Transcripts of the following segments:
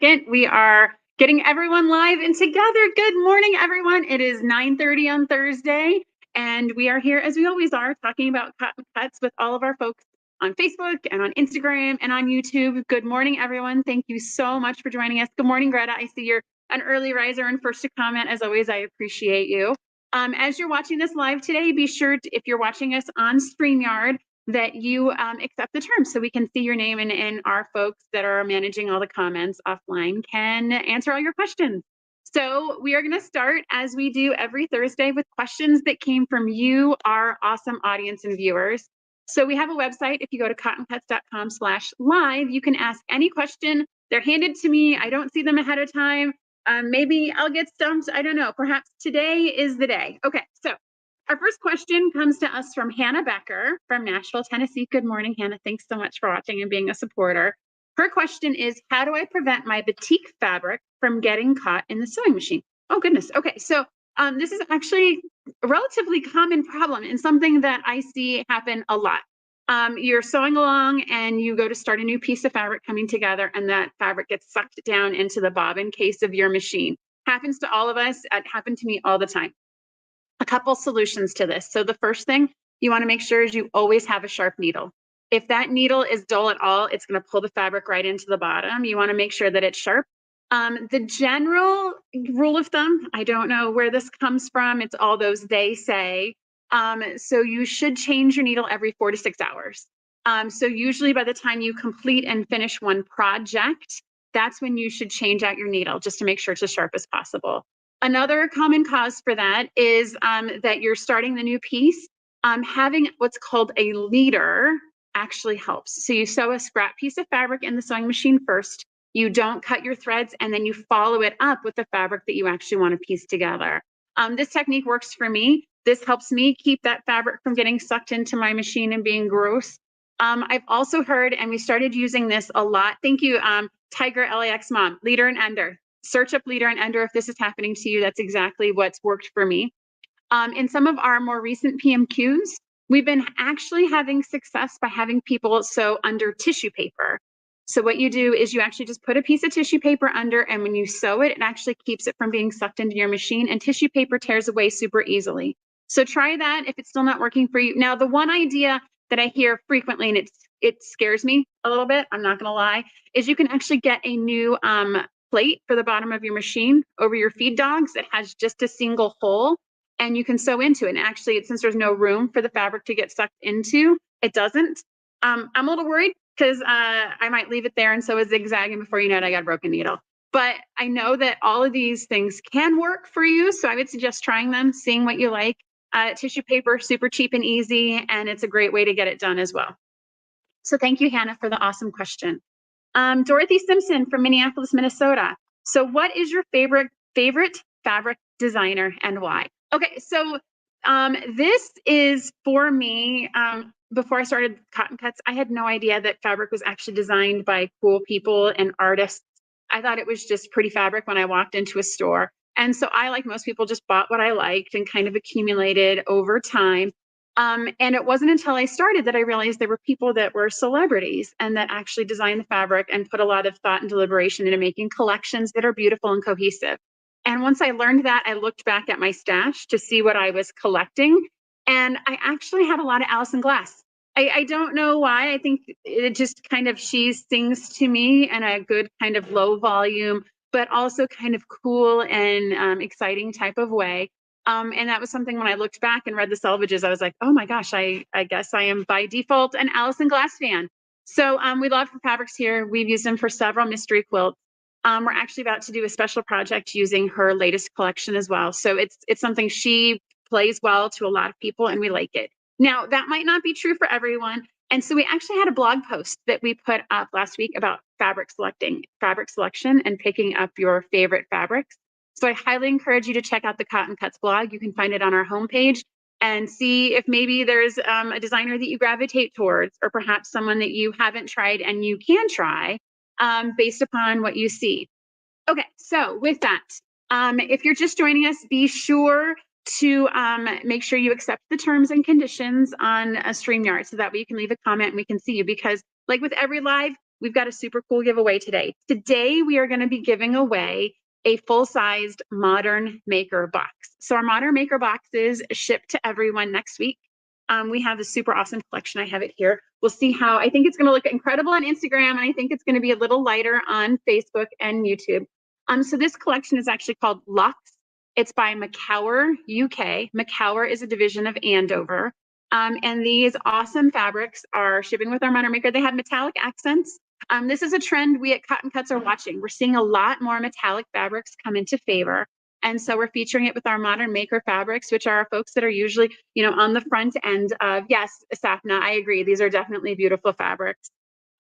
second. We are getting everyone live and together. Good morning, everyone. It is 9:30 on Thursday, and we are here, as we always are, talking about cotton cuts with all of our folks on Facebook and on Instagram and on YouTube. Good morning, everyone. Thank you so much for joining us. Good morning, Greta. I see you're an early riser and first to comment. As always, I appreciate you. As you're watching this live today, be sure to, if you're watching us on StreamYard, that you accept the terms so we can see your name, and our folks that are managing all the comments offline can answer all your questions. So we are going to start, as we do every Thursday, with questions that came from you, our awesome audience and viewers. So we have a website. If you go to cottoncuts.com/live, you can ask any question. They're handed to me. I don't see them ahead of time. Maybe I'll get stumped. I don't know. Perhaps today is the day. Okay, so our first question comes to us from Hannah Becker from Nashville, Tennessee. Good morning, Hannah. Thanks so much for watching and being a supporter. Her question is, how do I prevent my batik fabric from getting caught in the sewing machine? Oh, goodness. Okay, so this is actually a relatively common problem and something that I see happen a lot. You're sewing along and you go to start a new piece of fabric coming together, and that fabric gets sucked down into the bobbin case of your machine. Happens to all of us. It happened to me all the time. A couple solutions to this. So the first thing you want to make sure is you always have a sharp needle. If that needle is dull at all, it's going to pull the fabric right into the bottom. You want to make sure that it's sharp. The general rule of thumb, I don't know where this comes from. It's all those they say. So you should change your needle every 4 to 6 hours. So usually by the time you complete and finish one project, that's when you should change out your needle, just to make sure it's as sharp as possible. Another common cause for that is that you're starting the new piece. Having what's called a leader actually helps. So you sew a scrap piece of fabric in the sewing machine first. You don't cut your threads, and then you follow it up with the fabric that you actually want to piece together. This technique works for me. This helps me keep that fabric from getting sucked into my machine and being gross. I've also heard, and we started using this a lot. Thank you, Tiger LAX Mom, leader and ender. Search up leader and ender if this is happening to you. That's exactly what's worked for me. In some of our more recent PMQs, we've been actually having success by having people sew under tissue paper. So what you do is you actually just put a piece of tissue paper under, and when you sew it, it actually keeps it from being sucked into your machine, and tissue paper tears away super easily. So try that if it's still not working for you. Now, the one idea that I hear frequently, and it scares me a little bit, I'm not gonna lie, is you can actually get a new plate for the bottom of your machine over your feed dogs that has just a single hole, and you can sew into it. And actually, since there's no room for the fabric to get sucked into, it doesn't. I'm a little worried because I might leave it there and sew a zigzag, and before you know it, I got a broken needle. But I know that all of these things can work for you, so I would suggest trying them, seeing what you like. Tissue paper, super cheap and easy, and it's a great way to get it done as well. So thank you, Hannah, for the awesome question. Dorothy Simpson from Minneapolis, Minnesota. So what is your favorite fabric designer and why? Okay, so this is for me. Before I started Cotton Cuts, I had no idea that fabric was actually designed by cool people and artists. I thought it was just pretty fabric when I walked into a store. And so I, like most people, just bought what I liked and kind of accumulated over time. And it wasn't until I started that I realized there were people that were celebrities and that actually designed the fabric and put a lot of thought and deliberation into making collections that are beautiful and cohesive. And once I learned that, I looked back at my stash to see what I was collecting. And I actually had a lot of Allison Glass. I don't know why. I think it just kind of, she sings to me in a good kind of low volume, but also kind of cool and exciting type of way. And that was something when I looked back and read the selvages, I was like, oh my gosh, I guess I am by default an Allison Glass fan. So we love her fabrics here. We've used them for several mystery quilts. We're actually about to do a special project using her latest collection as well. So it's something she plays well to a lot of people, and we like it. Now, that might not be true for everyone. And so we actually had a blog post that we put up last week about fabric selection and picking up your favorite fabrics. So I highly encourage you to check out the Cotton Cuts blog. You can find it on our homepage and see if maybe there's a designer that you gravitate towards, or perhaps someone that you haven't tried and you can try based upon what you see. Okay, so with that, if you're just joining us, be sure to make sure you accept the terms and conditions on a StreamYard, so that way you can leave a comment and we can see you, because like with every live, we've got a super cool giveaway today. Today, we are going to be giving away a full-sized Modern Maker box. So our Modern Maker boxes ship to everyone next week. We have a super awesome collection. I have it here. We'll see how, I think it's going to look incredible on Instagram, and I think it's going to be a little lighter on Facebook and YouTube. So this collection is actually called Lux. It's by Macower UK. Macower is a division of Andover. And these awesome fabrics are shipping with our Modern Maker. They have metallic accents. This is a trend we at Cotton Cuts are watching. We're seeing a lot more metallic fabrics come into favor. And so we're featuring it with our Modern Maker fabrics, which are folks that are usually, on the front end of, yes, Safna, I agree. These are definitely beautiful fabrics.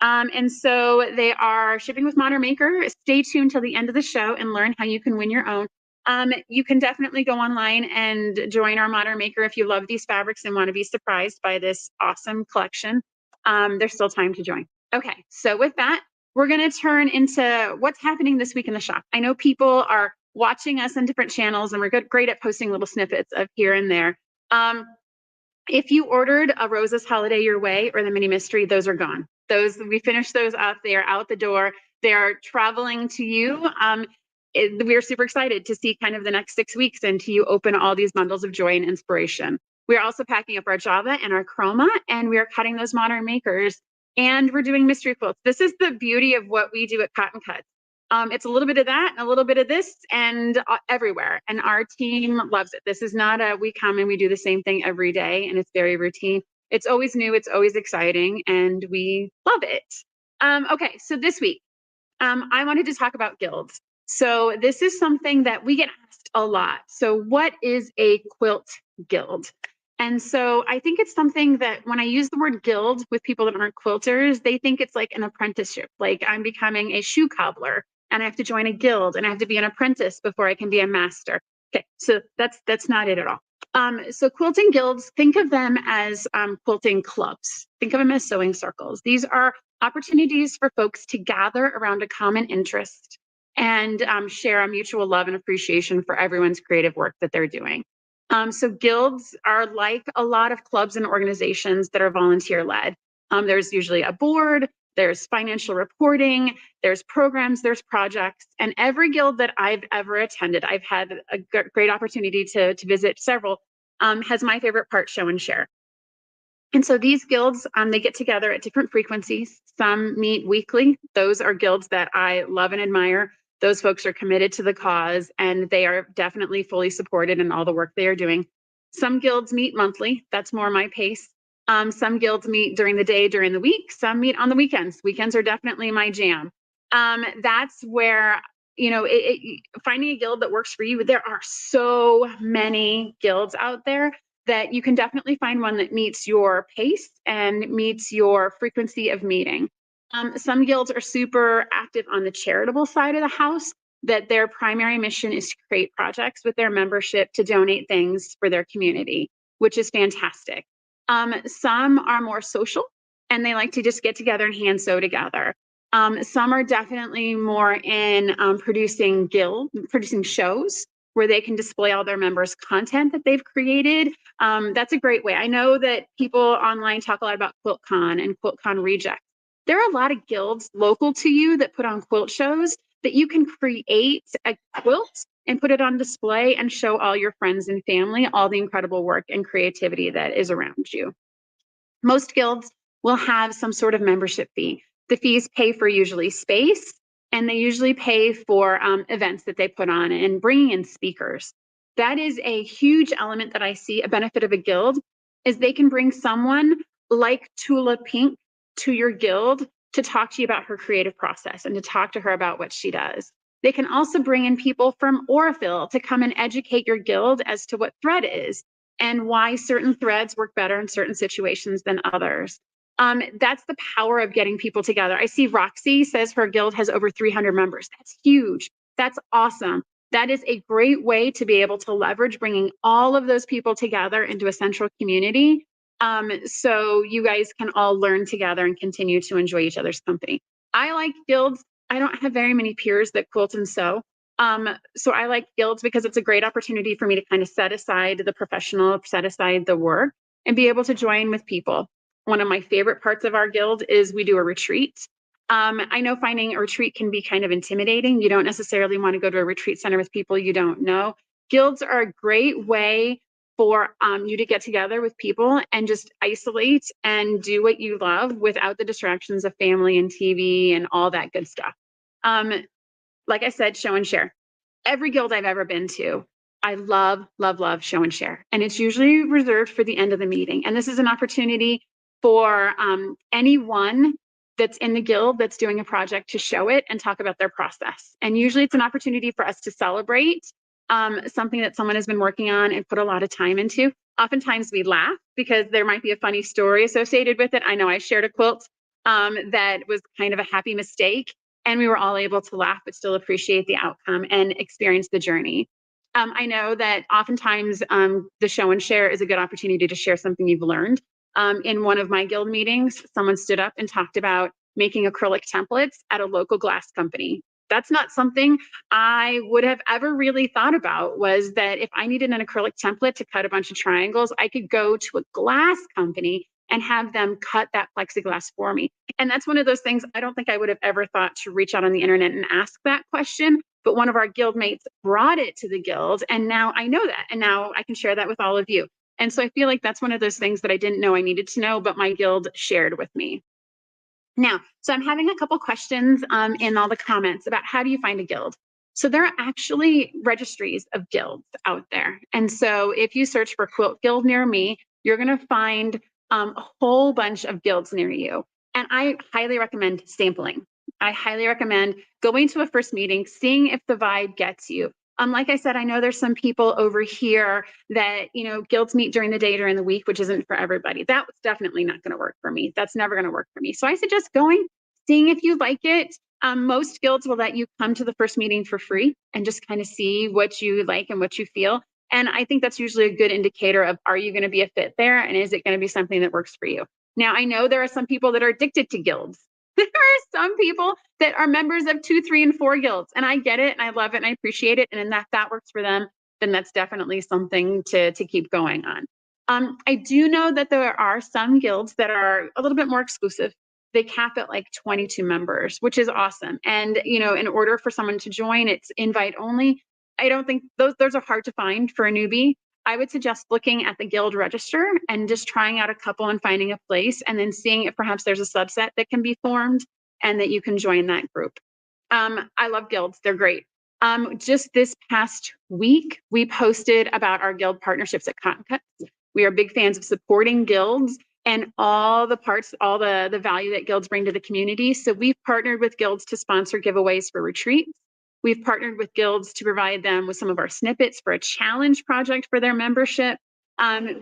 And so they are shipping with Modern Maker. Stay tuned till the end of the show and learn how you can win your own. You can definitely go online and join our Modern Maker if you love these fabrics and want to be surprised by this awesome collection. There's still time to join. Okay, so with that, we're going to turn into what's happening this week in the shop. I know people are watching us on different channels, and we're great at posting little snippets of here and there. If you ordered a Rosa's Holiday Your Way or the Mini Mystery, those are gone. We finished those up. They are out the door. They are traveling to you. We're super excited to see kind of the next 6 weeks and to you open all these bundles of joy and inspiration. We're also packing up our Java and our Chroma, and we are cutting those Modern Makers, and we're doing mystery quilts. This is the beauty of what we do at Cotton Cuts. It's a little bit of that and a little bit of this and everywhere. And our team loves it. This is not we come and we do the same thing every day, and it's very routine. It's always new. It's always exciting, and we love it. Okay, so this week, I wanted to talk about guilds. So this is something that we get asked a lot. So what is a quilt guild? And so I think it's something that when I use the word guild with people that aren't quilters, they think it's like an apprenticeship, like I'm becoming a shoe cobbler and I have to join a guild and I have to be an apprentice before I can be a master. Okay, so that's not it at all. So quilting guilds, think of them as quilting clubs. Think of them as sewing circles. These are opportunities for folks to gather around a common interest and share a mutual love and appreciation for everyone's creative work that they're doing. So guilds are like a lot of clubs and organizations that are volunteer-led. There's usually a board, there's financial reporting, there's programs, there's projects, and every guild that I've ever attended, I've had a great opportunity to visit several, has my favorite part, show and share. And so these guilds, they get together at different frequencies. Some meet weekly. Those are guilds that I love and admire. Those folks are committed to the cause, and they are definitely fully supported in all the work they are doing. Some guilds meet monthly. That's more my pace. Some guilds meet during the day, during the week. Some meet on the weekends. Weekends are definitely my jam. That's where, finding a guild that works for you. There are so many guilds out there that you can definitely find one that meets your pace and meets your frequency of meeting. Some guilds are super active on the charitable side of the house, that their primary mission is to create projects with their membership to donate things for their community, which is fantastic. Some are more social, and they like to just get together and hand sew together. Some are definitely more in producing shows where they can display all their members' content that they've created. That's a great way. I know that people online talk a lot about QuiltCon and QuiltCon Reject. There are a lot of guilds local to you that put on quilt shows that you can create a quilt and put it on display and show all your friends and family all the incredible work and creativity that is around you. Most guilds will have some sort of membership fee. The fees pay for usually space, and they usually pay for events that they put on and bringing in speakers. That is a huge element that I see. A benefit of a guild is they can bring someone like Tula Pink to your guild to talk to you about her creative process and to talk to her about what she does. They can also bring in people from Orifil to come and educate your guild as to what thread is and why certain threads work better in certain situations than others. That's the power of getting people together. I see Roxy says her guild has over 300 members. That's huge. That's awesome. That is a great way to be able to leverage bringing all of those people together into a central community. So you guys can all learn together and continue to enjoy each other's company. I like guilds. I don't have very many peers that quilt and sew. So I like guilds because it's a great opportunity for me to kind of set aside the professional, set aside the work, and be able to join with people. One of my favorite parts of our guild is we do a retreat. I know finding a retreat can be kind of intimidating. You don't necessarily want to go to a retreat center with people you don't know. Guilds are a great way for you to get together with people and just isolate and do what you love without the distractions of family and TV and all that good stuff. Like I said, show and share. Every guild I've ever been to, I love, love, love show and share. And it's usually reserved for the end of the meeting. And this is an opportunity for anyone that's in the guild that's doing a project to show it and talk about their process. And usually it's an opportunity for us to celebrate something that someone has been working on and put a lot of time into. Oftentimes we laugh because there might be a funny story associated with it. I know I shared a quilt that was kind of a happy mistake, and we were all able to laugh but still appreciate the outcome and experience the journey. I know that oftentimes the show and share is a good opportunity to share something you've learned. In one of my guild meetings, someone stood up and talked about making acrylic templates at a local glass company. That's not something I would have ever really thought about, was that if I needed an acrylic template to cut a bunch of triangles, I could go to a glass company and have them cut that plexiglass for me. And that's one of those things I don't think I would have ever thought to reach out on the internet and ask that question. But one of our guild mates brought it to the guild, and now I know that, and now I can share that with all of you. And so I feel like that's one of those things that I didn't know I needed to know, but my guild shared with me. Now, so I'm having a couple questions in all the comments about how do you find a guild? So there are actually registries of guilds out there. And so if you search for Quilt Guild near me, you're going to find a whole bunch of guilds near you. And I highly recommend sampling. I highly recommend going to a first meeting, seeing if the vibe gets you. Like I said, I know there's some people over here that, guilds meet during the day, during the week, which isn't for everybody. That was definitely not going to work for me. That's never going to work for me. So I suggest going, seeing if you like it. Most guilds will let you come to the first meeting for free and just kind of see what you like and what you feel. And I think that's usually a good indicator of, are you going to be a fit there? And is it going to be something that works for you? Now, I know there are some people that are addicted to guilds. There are some people that are members of 2, 3, and 4 guilds, and I get it, and I love it, and I appreciate it. And if that works for them, then that's definitely something to keep going on. I do know that there are some guilds that are a little bit more exclusive. They cap at like 22 members, which is awesome. And in order for someone to join, it's invite only. I don't think those are hard to find for a newbie. I would suggest looking at the guild register and just trying out a couple and finding a place, and then seeing if perhaps there's a subset that can be formed and that you can join that group. I love guilds. They're great. Just this past week, we posted about our guild partnerships at Cotton Cuts. We are big fans of supporting guilds and all the parts, all the value that guilds bring to the community. So we've partnered with guilds to sponsor giveaways for retreats. We've partnered with guilds to provide them with some of our snippets for a challenge project for their membership.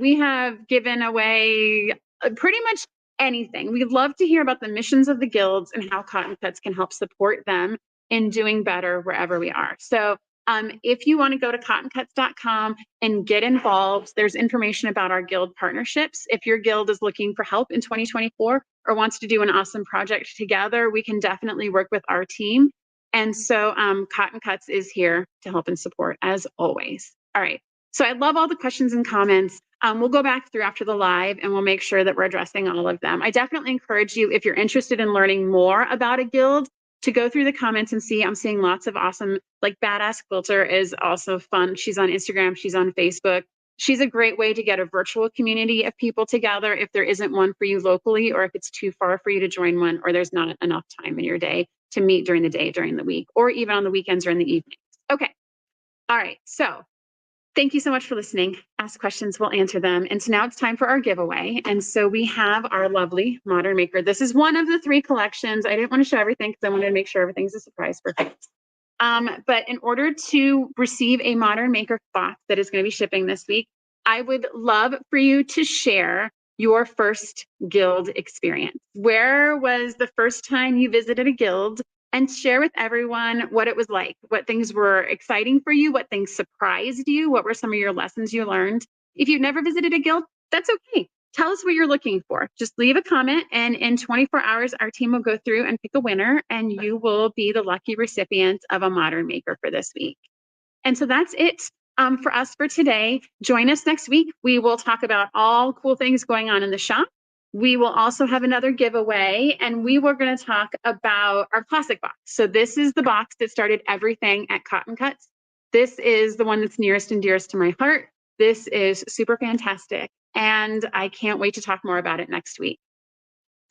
We have given away pretty much anything. We'd love to hear about the missions of the guilds and how Cotton Cuts can help support them in doing better wherever we are. So if you want to go to cottoncuts.com and get involved, there's information about our guild partnerships. If your guild is looking for help in 2024 or wants to do an awesome project together, we can definitely work with our team. And so Cotton Cuts is here to help and support, as always. All right. So I love all the questions and comments. We'll go back through after the live and we'll make sure that we're addressing all of them. I definitely encourage you, if you're interested in learning more about a guild, to go through the comments and see. I'm seeing lots of awesome, like Badass Quilter is also fun. She's on Instagram. She's on Facebook. She's a great way to get a virtual community of people together if there isn't one for you locally, or if it's too far for you to join one, or there's not enough time in your day to meet during the day, during the week, or even on the weekends or in the evenings. Okay. All right. So thank you so much for listening. Ask questions, we'll answer them. And so now it's time for our giveaway. And so we have our lovely Modern Maker. This is one of the 3 collections. I didn't want to show everything because I wanted to make sure everything's a surprise for folks. But in order to receive a Modern Maker box that is going to be shipping this week, I would love for you to share your first guild experience. Where was the first time you visited a guild? And share with everyone what it was like, what things were exciting for you, what things surprised you, what were some of your lessons you learned. If you've never visited a guild, that's okay. Tell us what you're looking for. Just leave a comment, and in 24 hours, our team will go through and pick a winner, and you will be the lucky recipient of a Modern Maker for this week. And so that's it for us for today. Join us next week. We will talk about all cool things going on in the shop. We will also have another giveaway, and we were going to talk about our classic box. So this is the box that started everything at Cotton Cuts. This is the one that's nearest and dearest to my heart. This is super fantastic, and I can't wait to talk more about it next week.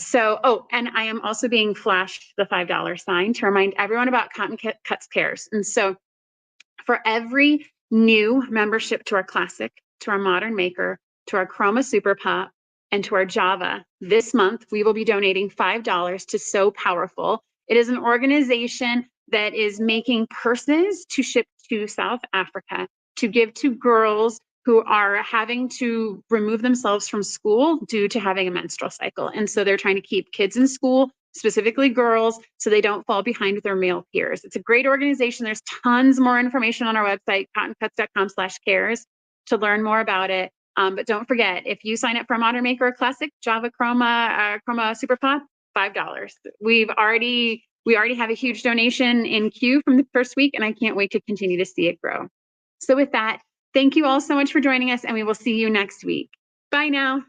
So, oh, and I am also being flashed the $5 sign to remind everyone about Cotton Cuts Cares. And so for every new membership to our Classic, to our Modern Maker, to our Chroma Super Pop, and to our Java, this month we will be donating $5 to So Powerful. It is an organization that is making purses to ship to South Africa to give to girls who are having to remove themselves from school due to having a menstrual cycle. And so they're trying to keep kids in school, specifically girls, so they don't fall behind with their male peers. It's a great organization. There's tons more information on our website, cottoncuts.com/cares, to learn more about it. But don't forget, if you sign up for a Modern Maker or Classic, Java, Chroma Super Pop, $5. We already have a huge donation in queue from the first week, and I can't wait to continue to see it grow. So with that, thank you all so much for joining us, and we will see you next week. Bye now.